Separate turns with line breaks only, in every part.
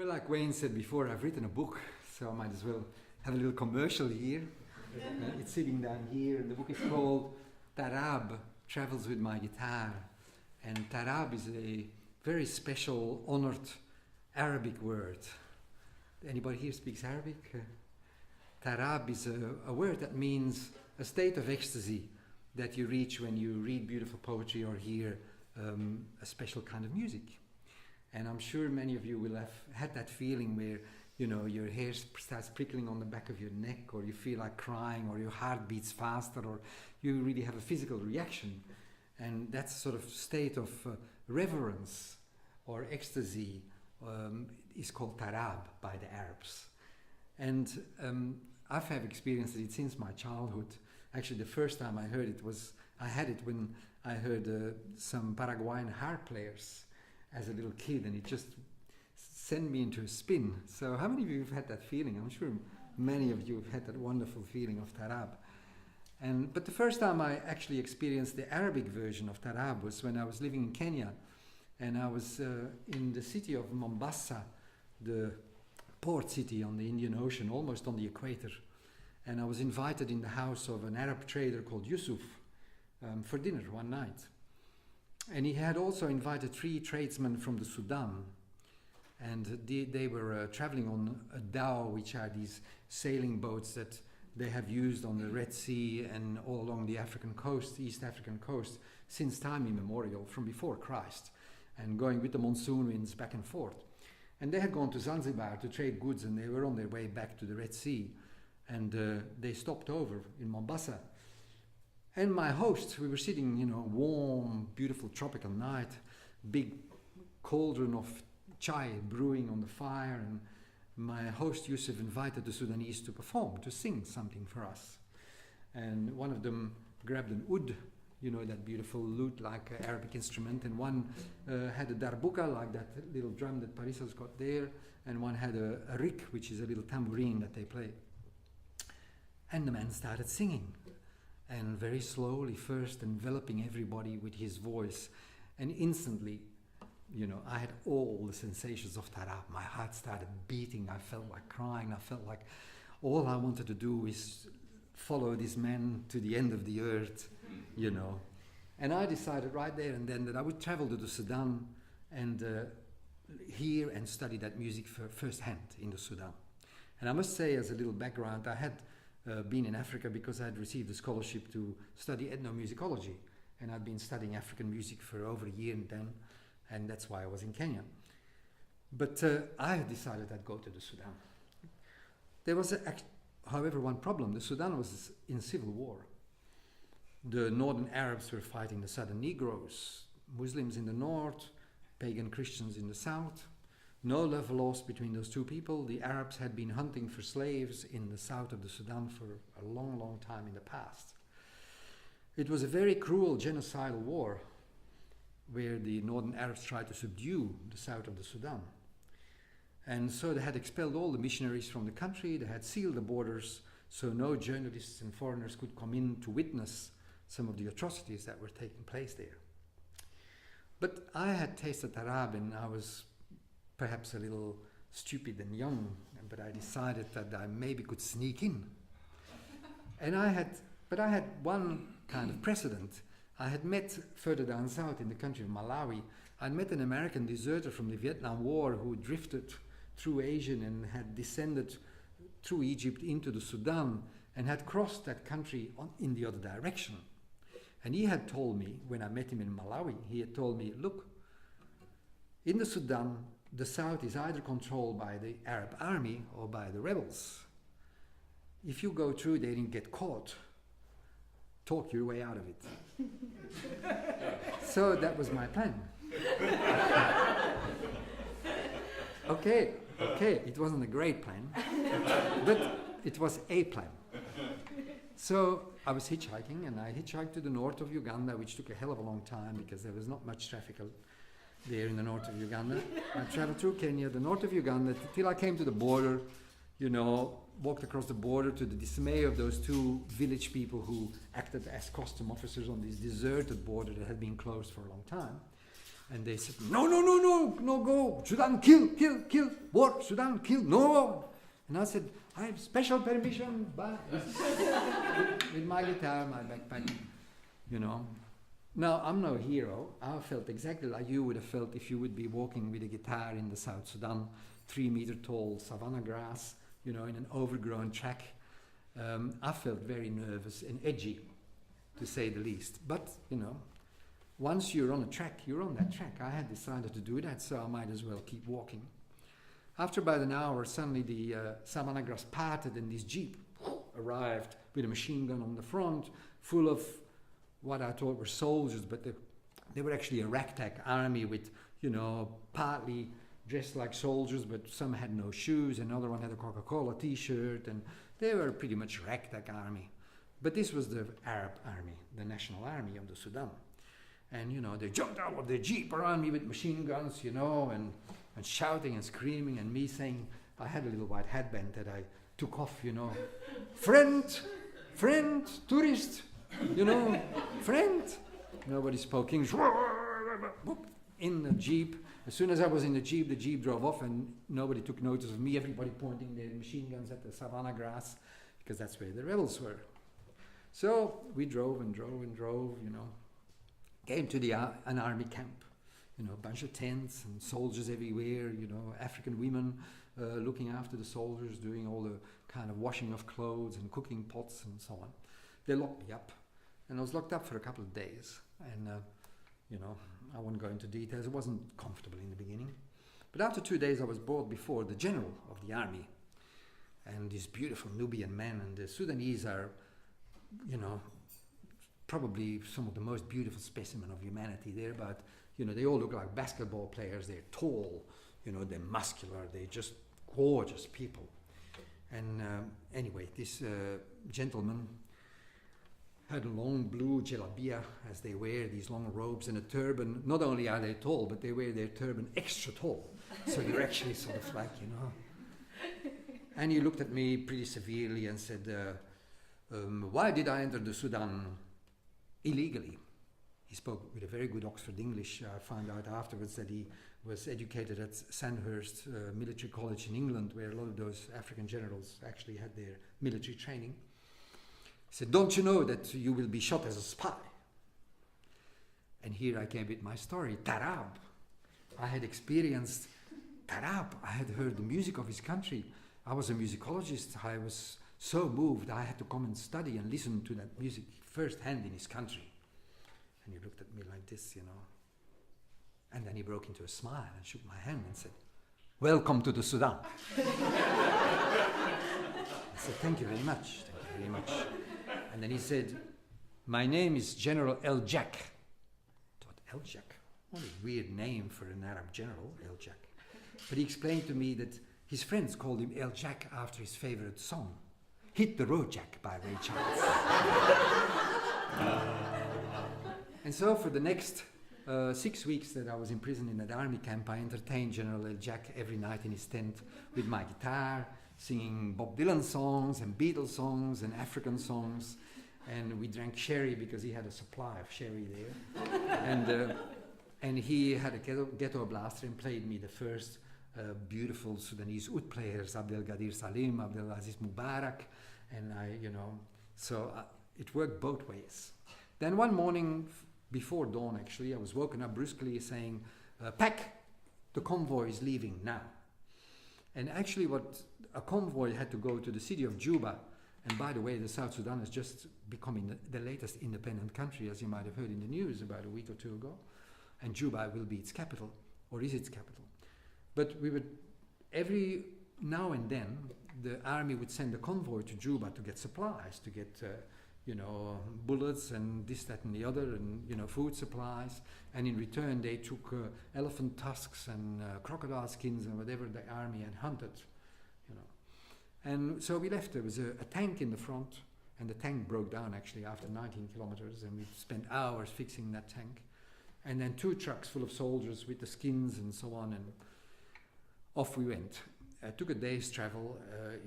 Well, like Wayne said before, I've written a book, so I might as well have a little commercial here. It's sitting down here, and the book is called Tarab, Travels with My Guitar. And tarab is a very special, honored Arabic word. Anybody here speaks Arabic? Tarab is a word that means a state of ecstasy that you reach when you read beautiful poetry or hear a special kind of music. And I'm sure many of you will have had that feeling where, you know, your hair starts prickling on the back of your neck, or you feel like crying, or your heart beats faster, or you really have a physical reaction. And that sort of state of reverence or ecstasy is called tarab by the Arabs. And I've had experienced it since my childhood. Actually, the first time I heard it I had it when I heard some Paraguayan harp players as a little kid, and it just sent me into a spin. So how many of you have had that feeling? I'm sure many of you have had that wonderful feeling of tarab. But the first time I actually experienced the Arabic version of tarab was when I was living in Kenya, and I was in the city of Mombasa, the port city on the Indian Ocean, almost on the equator. And I was invited in the house of an Arab trader called Yusuf for dinner one night. And he had also invited 3 tradesmen from the Sudan. And they were traveling on a dhow, which are these sailing boats that they have used on the Red Sea and all along the African coast, East African coast, since time immemorial, from before Christ, and going with the monsoon winds back and forth. And they had gone to Zanzibar to trade goods, and they were on their way back to the Red Sea. And they stopped over in Mombasa. And my host, we were sitting, you know, warm, beautiful tropical night, big cauldron of chai brewing on the fire, and my host Yusuf invited the Sudanese to perform, to sing something for us. And one of them grabbed an oud, you know, that beautiful lute-like Arabic instrument, and one had a darbuka, like that little drum that Parissa's got there, and one had a rik, which is a little tambourine that they play. And the man started singing, and very slowly, first enveloping everybody with his voice, and instantly, you know, I had all the sensations of tarab. My heart started beating. I felt like crying. I felt like all I wanted to do is follow this man to the end of the earth, you know. And I decided right there and then that I would travel to the Sudan and hear and study that music firsthand in the Sudan. And I must say, as a little background, I had been in Africa because I had received a scholarship to study ethnomusicology. And I'd been studying African music for over a year and then. And that's why I was in Kenya. But I had decided I'd go to the Sudan. There was, however, one problem. The Sudan was in civil war. The northern Arabs were fighting the southern Negroes, Muslims in the north, pagan Christians in the south. No love lost between those two people. The Arabs had been hunting for slaves in the south of the Sudan for a long, long time in the past. It was a very cruel genocidal war, where the northern Arabs tried to subdue the south of the Sudan. And so they had expelled all the missionaries from the country. They had sealed the borders so no journalists and foreigners could come in to witness some of the atrocities that were taking place there. But I had tasted tarab, and I was perhaps a little stupid and young, but I decided that I maybe could sneak in. And I had one kind of precedent. I had met further down south in the country of Malawi, I'd met an American deserter from the Vietnam War who drifted through Asia and had descended through Egypt into the Sudan and had crossed that country in the other direction. And he had told me, when I met him in Malawi, he had told me, look, in the Sudan, the south is either controlled by the Arab army or by the rebels. If you go through there and get caught, talk your way out of it. So that was my plan. Okay, it wasn't a great plan, but it was a plan. So I was hitchhiking, and I hitchhiked to the north of Uganda, which took a hell of a long time because there was not much traffic there in the north of Uganda. I traveled through Kenya, the north of Uganda, till I came to the border, you know, walked across the border to the dismay of those 2 village people who acted as custom officers on this deserted border that had been closed for a long time. And they said, no, no, no, no, no, go. Sudan, kill, kill, kill. War, Sudan, kill, no. And I said, I have special permission, but with my guitar, my backpack, you know. Now, I'm no hero. I felt exactly like you would have felt if you would be walking with a guitar in the South Sudan, 3-meter tall savanna grass, you know, in an overgrown track. I felt very nervous and edgy, to say the least. But, you know, once you're on a track, you're on that track. I had decided to do that, so I might as well keep walking. After about an hour, suddenly the savanna grass parted and this jeep arrived with a machine gun on the front, full of what I thought were soldiers, but they were actually a ragtag army with, you know, partly dressed like soldiers, but some had no shoes, another one had a Coca-Cola t-shirt, and they were pretty much ragtag army. But this was the Arab army, the national army of the Sudan. And, you know, they jumped out of their jeep around me with machine guns, you know, and shouting and screaming, and me saying, I had a little white headband that I took off, you know, friend, tourist, you know, friend. Nobody spoke English. In the jeep. As soon as I was in the jeep drove off, and nobody took notice of me. Everybody pointing their machine guns at the savanna grass, because that's where the rebels were. So we drove and drove and drove, you know. Came to an army camp, you know, a bunch of tents and soldiers everywhere, you know, African women looking after the soldiers, doing all the kind of washing of clothes and cooking pots and so on. They locked me up, and I was locked up for a couple of days. And, you know, I won't go into details. It wasn't comfortable in the beginning. But after 2 days, I was brought before the general of the army, and this beautiful Nubian man. And the Sudanese are, you know, probably some of the most beautiful specimen of humanity. They're about, you know, they all look like basketball players. They're tall, you know, they're muscular. They're just gorgeous people. And anyway, this gentleman had a long blue jalabia, as they wear these long robes, and a turban. Not only are they tall, but they wear their turban extra tall. So you're actually sort of like, you know. And he looked at me pretty severely and said, why did I enter the Sudan illegally? He spoke with a very good Oxford English. I found out afterwards that he was educated at Sandhurst Military College in England, where a lot of those African generals actually had their military training. He said, don't you know that you will be shot as a spy? And here I came with my story, tarab. I had experienced tarab. I had heard the music of his country. I was a musicologist. I was so moved. I had to come and study and listen to that music firsthand in his country. And he looked at me like this, you know. And then he broke into a smile and shook my hand and said, welcome to the Sudan. I said, thank you very much. Thank you very much. And then he said, my name is General El Jack. I thought, El Jack? What a weird name for an Arab general, El Jack. But he explained to me that his friends called him El Jack after his favorite song, Hit the Road Jack by Ray Charles. And so for the next 6 weeks that I was in prison in that army camp, I entertained General El Jack every night in his tent with my guitar, singing Bob Dylan songs and Beatles songs and African songs. And we drank sherry because he had a supply of sherry there. And he had a ghetto blaster and played me the first beautiful Sudanese oud players, Abdel Gadir Salim, Abdel Aziz Mubarak. And so it worked both ways. Then one morning, before dawn actually, I was woken up brusquely saying, pack, the convoy is leaving now. And actually a convoy had to go to the city of Juba. And by the way, the South Sudan is just becoming the latest independent country, as you might have heard in the news about a week or two ago. And Juba will be its capital, or is its capital. But we would, every now and then, the army would send a convoy to Juba to get supplies, to get bullets and this, that and the other, and, you know, food supplies. And in return, they took elephant tusks and crocodile skins and whatever the army had hunted, you know. And so we left. There was a tank in the front, and the tank broke down actually after 19 kilometers, and we spent hours fixing that tank. And then 2 trucks full of soldiers with the skins and so on, and off we went. It took a day's travel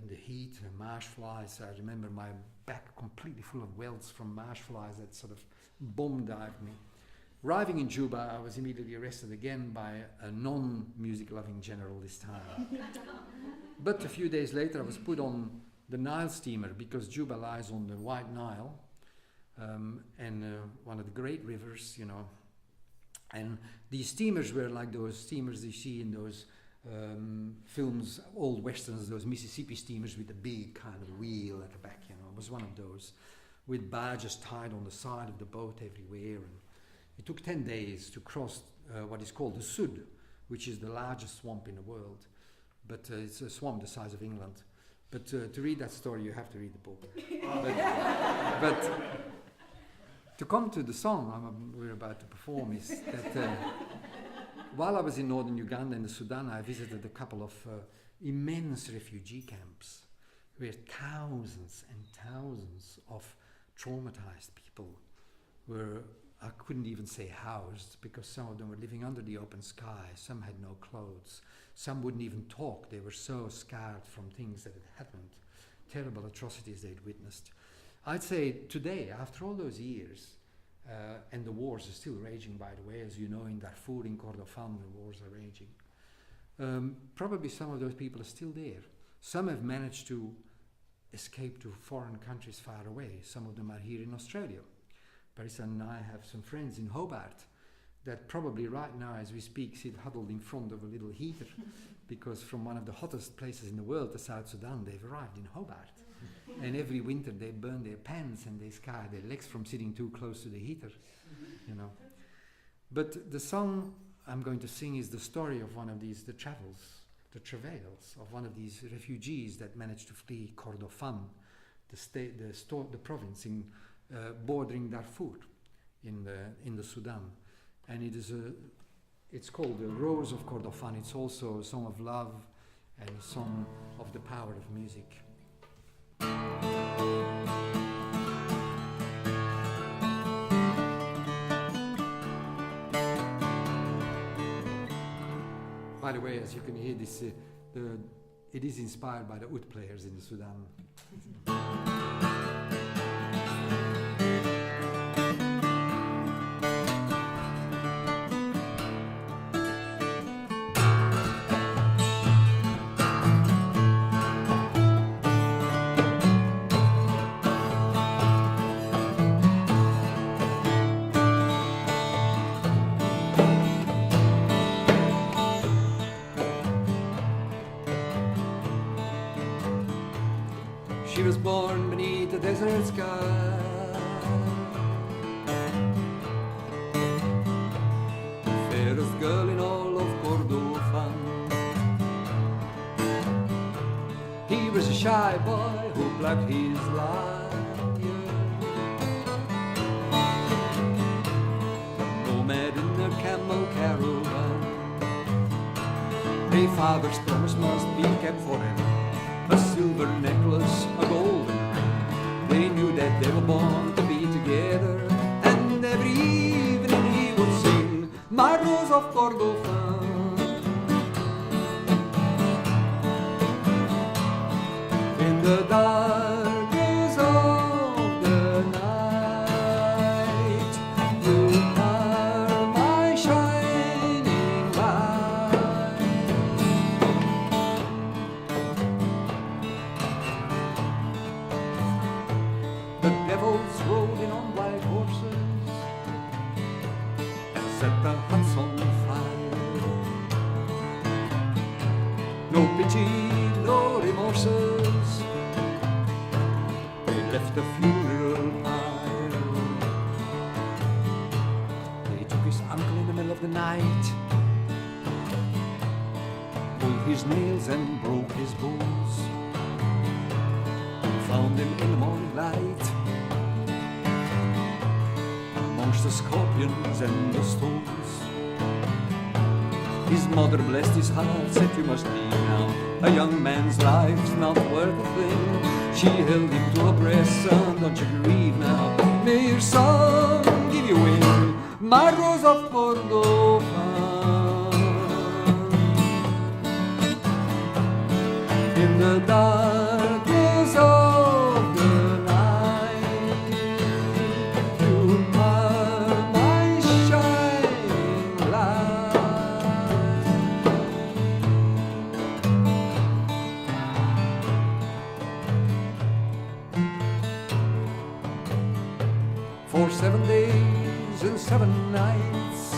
in the heat, marsh flies. I remember my back completely full of welts from marsh flies that sort of bomb dived me. Arriving in Juba, I was immediately arrested again by a non-music loving general this time. But a few days later I was put on the Nile steamer, because Juba lies on the White Nile, and one of the great rivers, you know. And these steamers were like those steamers you see in those films, old westerns, those Mississippi steamers with a big kind of wheel at the back, you know. It was one of those, with badges tied on the side of the boat everywhere. And it took 10 days to cross what is called the Sud, which is the largest swamp in the world. But it's a swamp the size of England. But to read that story, you have to read the book. but to come to the song we're about to perform is that while I was in northern Uganda and Sudan, I visited a couple of immense refugee camps where thousands and thousands of traumatized people were, I couldn't even say housed, because some of them were living under the open sky, some had no clothes, some wouldn't even talk, they were so scarred from things that had happened, terrible atrocities they'd witnessed. I'd say today, after all those years, and the wars are still raging, by the way, as you know, in Darfur, in Kordofan, the wars are raging. Probably some of those people are still there. Some have managed to escape to foreign countries far away. Some of them are here in Australia. Parisa and I have some friends in Hobart that probably right now, as we speak, sit huddled in front of a little heater, because from one of the hottest places in the world, the South Sudan, they've arrived in Hobart. And every winter they burn their pants and they scar their legs from sitting too close to the heater, you know. But the song I'm going to sing is the story of one of these, the travails of one of these refugees that managed to flee Kordofan, the province in bordering Darfur in the Sudan. And it's called the Rose of Kordofan. It's also a song of love and a song of the power of music. By the way, as you can hear, this it is inspired by the oud players in the Sudan. She was born beneath the desert sky, the fairest girl in all of Kordofan. He was a shy boy who plucked his lion, a nomad in a camel caravan. A father's promise must be kept forever. A silver necklace, a golden ring. They knew that they were born to be together, and every evening he would sing, "My Rose of Kordofan." In the darkness of the night, you are my shining light. The devils rode in on white horses and set the huts on fire. No pity, no remorses, they left the funeral pyre. They took his uncle in the middle of the night, pulled his nails and broke his bones. Found him in the morning light, amongst the scorpions and the stones. His mother blessed his heart, said, "You must leave now. A young man's life's not worth a thing." She held him to her breast, "Son, don't you grieve now. May your song give you wing, my Rose of Kordofan." In the darkness of the night, you are my shining 7 nights.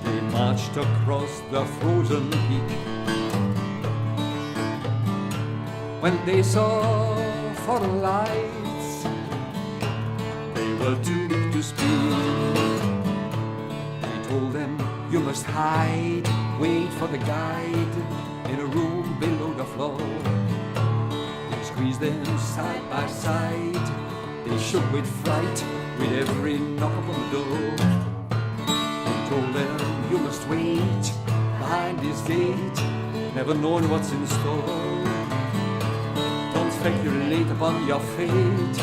They marched across the frozen peak. When they saw foreign lights, they were too big to speak. He told them, you must hide, wait for the guide in a room below the floor. He squeezed them side by side. They shook with fright with every knock upon the door. He told them, you must wait behind this gate, never knowing what's in store. Don't speculate upon your fate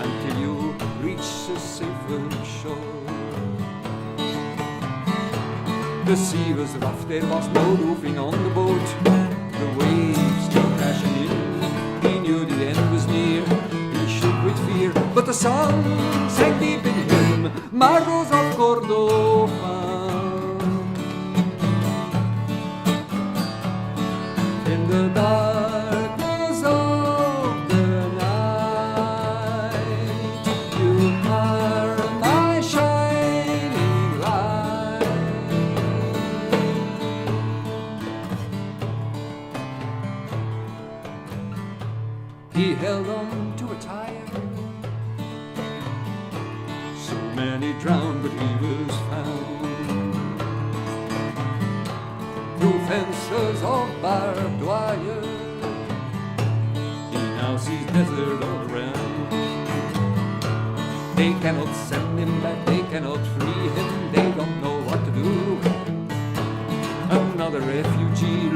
until you reach a safer shore. The sea was rough, there was no roofing on the boat. The waves came crashing in, he knew the end was near. He shook with fear, but the song sang deep in him, my Rose of Kordofan. In the darkness of the night, you are my shining light. He held on to a tire. So many drowned, but he was found. Through fences of barbed wire, he now sees desert all around. They cannot send him back, they cannot free him, they don't know what to do. Another refugee